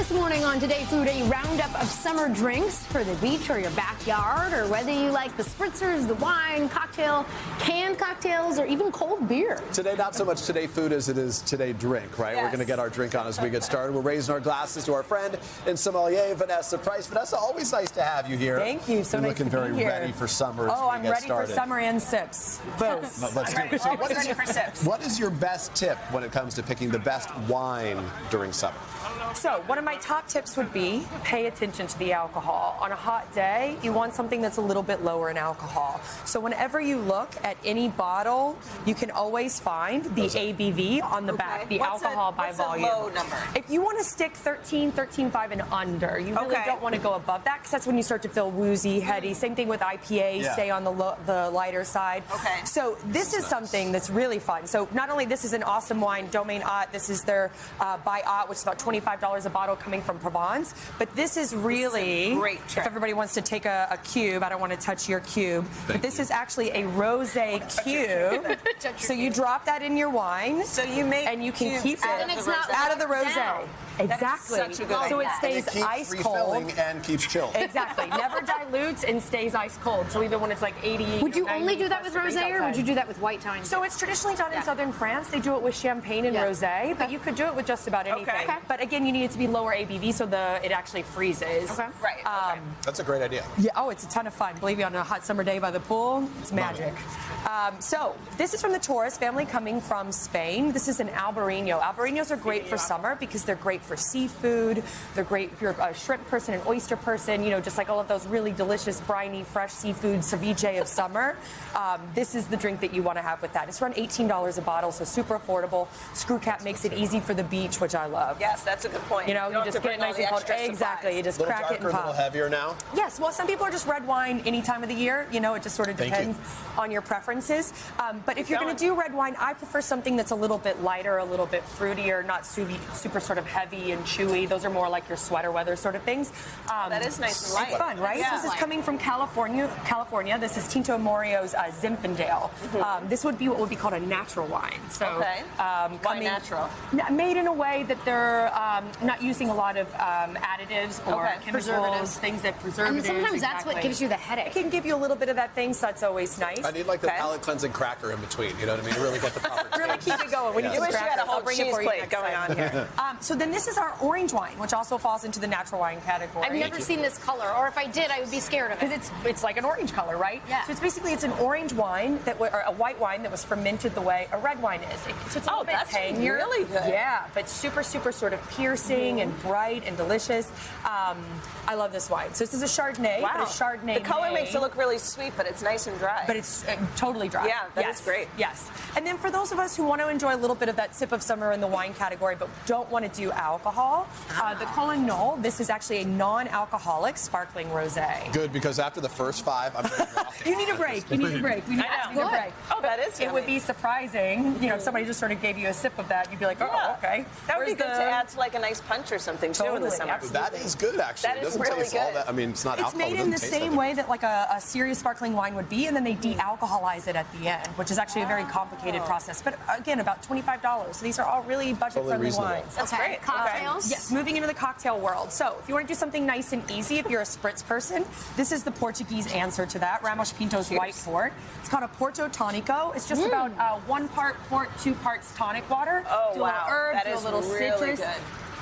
This morning on Today Food, a roundup of summer drinks for the beach or your backyard, or whether you like the Spritzers, the wine, cocktail, canned cocktails, or even cold beer. Today, not so much Today Food as it is Today Drink, right? Yes. We're going to get our drink on as we get started. We're raising our glasses to our friend and sommelier, Vanessa Price. Vanessa, always nice to have you here. Thank you. So You're nice looking to be very here. ready for summer as Oh, we I'm get ready started. for summer and sips. Both. Let's do it. So Always ready for sips. What is your best tip when it comes to picking the best wine during summer? So one of my top tips would be pay attention to the alcohol. On a hot day, you want something that's a little bit lower in alcohol. So whenever you look at any bottle, you can always find the ABV on the back, the alcohol by volume. What's a low number? If you want to stick 13.5 and under, you really don't want to go above that because that's when you start to feel woozy, heady. Same thing with IPA, stay on the lighter side. Okay. So this is something that's really fun. So not only this is an awesome wine, Domaine Haut, this is their by Haut, which is about $25 a bottle coming from Provence. But this is really, great trick. if everybody wants to take a cube, I don't want to touch your cube, but this is actually a rosé cube. So you drop that in your wine. So you make and you can keep it And it's not out of the rosé. down. Exactly. Such a good so it idea. stays And it keeps ice refilling cold. and keeps chilled. Exactly. Never dilutes and stays ice cold. So even when it's like 80. Would you 90 only do that with plus degrees rosé, or would outside. you do that with white wine? So it's traditionally done in southern France. They do it with champagne and rosé, but you could do it with just about anything. Okay. But again, you need it to be lower ABV so it actually freezes. Okay. Right. That's a great idea. Yeah. Oh, it's a ton of fun. Believe me, on a hot summer day by the pool, it's magic. So this is from the Torres family coming from Spain. This is an Albarino. Albarenos are great for summer because they're great for seafood. They're great if you're a shrimp person, an oyster person, you know, just like all of those really delicious, briny, fresh seafood ceviche of summer. This is the drink that you want to have with that. It's around $18 a bottle, so super affordable. Screw cap makes it easy for the beach, which I love. Yes, that's a good point. You know, you just get it nice and cold. Exactly. You just A little crack it darker, and a little pop. heavier now? Yes, well, some people are just red wine any time of the year. You know, it just sort of depends on your preferences. But if you're going to do red wine, I prefer something that's a little bit lighter, a little bit fruitier, not super sort of heavy and chewy. Those are more like your sweater weather sort of things. That is nice and light. It's fun, right? Yeah. This is coming from California. This is Tinto Morio's Zinfandel. This would be what would be called a natural wine. So, why natural? Made in a way that they're not using a lot of additives or chemicals, Preservatives. things that And preservatives. sometimes that's what gives you the headache. It can give you a little bit of that thing, so that's always nice. I need like the palate cleansing cracker in between, you know what I mean? To really get the proper Really taste. keep it going. We need You some wish you had a crackers. whole I'll bring it cheese for you plate next going time. on here. So then this is our orange wine, which also falls into the natural wine category. I've never seen this color, or if I did, I would be scared of it. Because it's like an orange color, right? Yeah. So it's an orange wine or a white wine that was fermented the way a red wine is. So it's a little bit that's tangier. really good. Yeah, but super sort of piercing and bright and delicious. I love this wine. So this is a Chardonnay. Wow. But a Chardonnay. The color makes it look really sweet, but it's nice and dry. But it's totally dry. Yeah, that is great. Yes. And then for those of us who want to enjoy a little bit of that sip of summer in the wine category, but don't want to do alcohol, the Colonel, this is actually a non-alcoholic sparkling rosé. Good, because after the first five, I'm ready to go. You need a break. You need a break. We need I a know. break. Oh, that is It would yummy. be surprising, you know, if somebody just sort of gave you a sip of that, you'd be like, oh, okay. That would be Where's good to add to like a nice punch or something too in the Totally, summer. absolutely. That is good, actually. That It is doesn't really taste all good. that. I mean, it's not It's alcohol. made it in the doesn't taste same like way that like a serious sparkling wine would be, and then they de-alcoholize it at the end, which is actually a very complicated process. But again, about $25. So these are all really budget-friendly reasonable. wines. That's Okay, great. cocktails? Yes, moving into the cocktail world. So if you want to do something nice and easy, if you're a spritz person, this is the Portuguese answer to that. Ramos Pinto's White Port. It's called a Porto Tonico. It's just about 1 part port, 2 parts tonic water. Oh, do a wow. little herbs, That do a is little really citrus. good.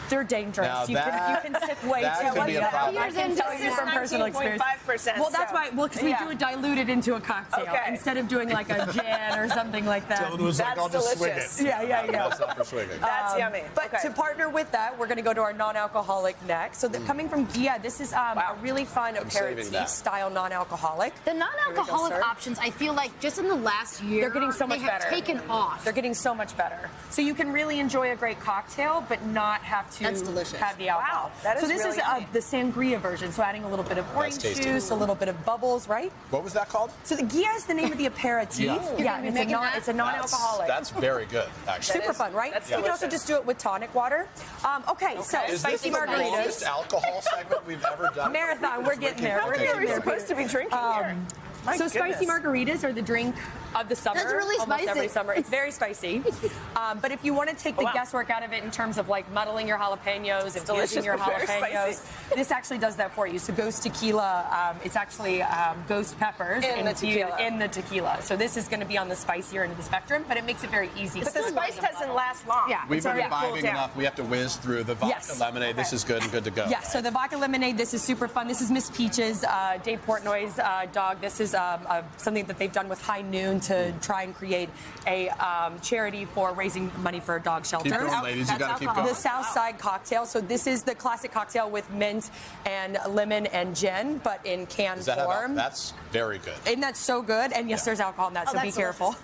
They're dangerous. Now You that- can sip way that too could much. be a problem. I can tell you from personal experience. 19.5%. Well, that's why. Well, because we Yeah. do it diluted into a cocktail Okay. instead of doing like a gin or something like that. It was like, That's I'll just delicious. swig it. Yeah. That's not for swigging. That's yummy. But Okay. to partner with that, we're going to go to our non-alcoholic next. So coming from Gia, this is a really fun saving aperitif that. style non-alcoholic. The non-alcoholic Here we go, sir. options, I feel like just in the last year, They're getting so much they have better. taken off. They're getting so much better. So you can really enjoy a great cocktail, but not have to That's delicious. have the alcohol. Wow, that so is this really is yummy. the sangria version. So adding a little bit of orange tasty. juice, a little bit of bubbles, right? What was that called? So the Gia is the name of the aperitif. Yeah. Yeah, be and making that? it's a non-alcoholic. That's very good, actually. Super fun, right? that's You can also delicious. just do it with tonic water. Okay, so Is this spicy the margaritas. longest alcohol segment we've ever done? Marathon, we're getting there. How We're many are getting we there. supposed to be drinking here? My So spicy goodness. margaritas are the drink of the summer. That's really almost spicy. every summer. It's very spicy. But if you want to take the guesswork out of it in terms of like muddling your jalapenos and using your but very jalapenos, spicy. this actually does that for you. So Ghost Tequila, it's actually ghost peppers In the tequila. in the tequila. So this is going to be on the spicier end of the spectrum, but it makes it very easy. But the spice doesn't last long. Yeah. We've It's been already cooled vibing down. enough. We have to whiz through the vodka Yes. lemonade. This is good and good to go. Yeah, so the vodka lemonade, this is super fun. This is Miss Peach's, Dave Portnoy's dog. This is something that they've done with High Noon to try and create a charity for raising money for dog shelters. Keep going, ladies. You got to keep going. The South Side cocktail. So this is the classic cocktail with mint and lemon and gin, but in can Does that form. that's very good. Isn't that so good? And yes, there's alcohol in that, so be that's careful.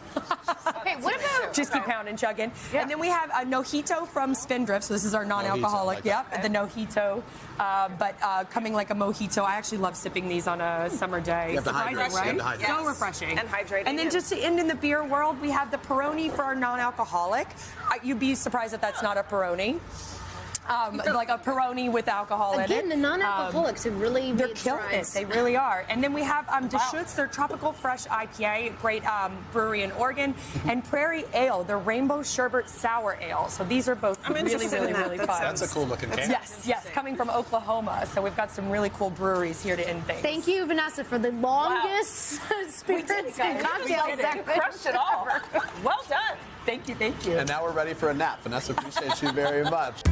Okay, what about Just keep pounding, chugging. Yeah. And then we have a Nojito from Spindrift. So this is our non-alcoholic. Mojito, like Yep, the Nojito. But coming like a mojito. I actually love sipping these on a summer day. You have to hydrate. Surprising, You have right? to hydrate. So refreshing. And hydrating. And then just to end in the beer world, we have the Peroni for our non-alcoholic. You'd be surprised that that's not a Peroni. Like a Peroni with alcohol in it. again the non-alcoholics who really They're made killing it. strides. They really are. And then we have Deschutes, their Tropical Fresh IPA, great brewery in Oregon, and Prairie Ale, their Rainbow Sherbet Sour Ale. So these are both really, interested really, in that. really That fun. That's a cool looking can. Yes, coming from Oklahoma. So we've got some really cool breweries here to end things. Thank you, Vanessa, for the longest spirits and cocktail segment. Crushed it all. Well done. Thank you, thank you. And now we're ready for a nap. Vanessa, appreciate you very much.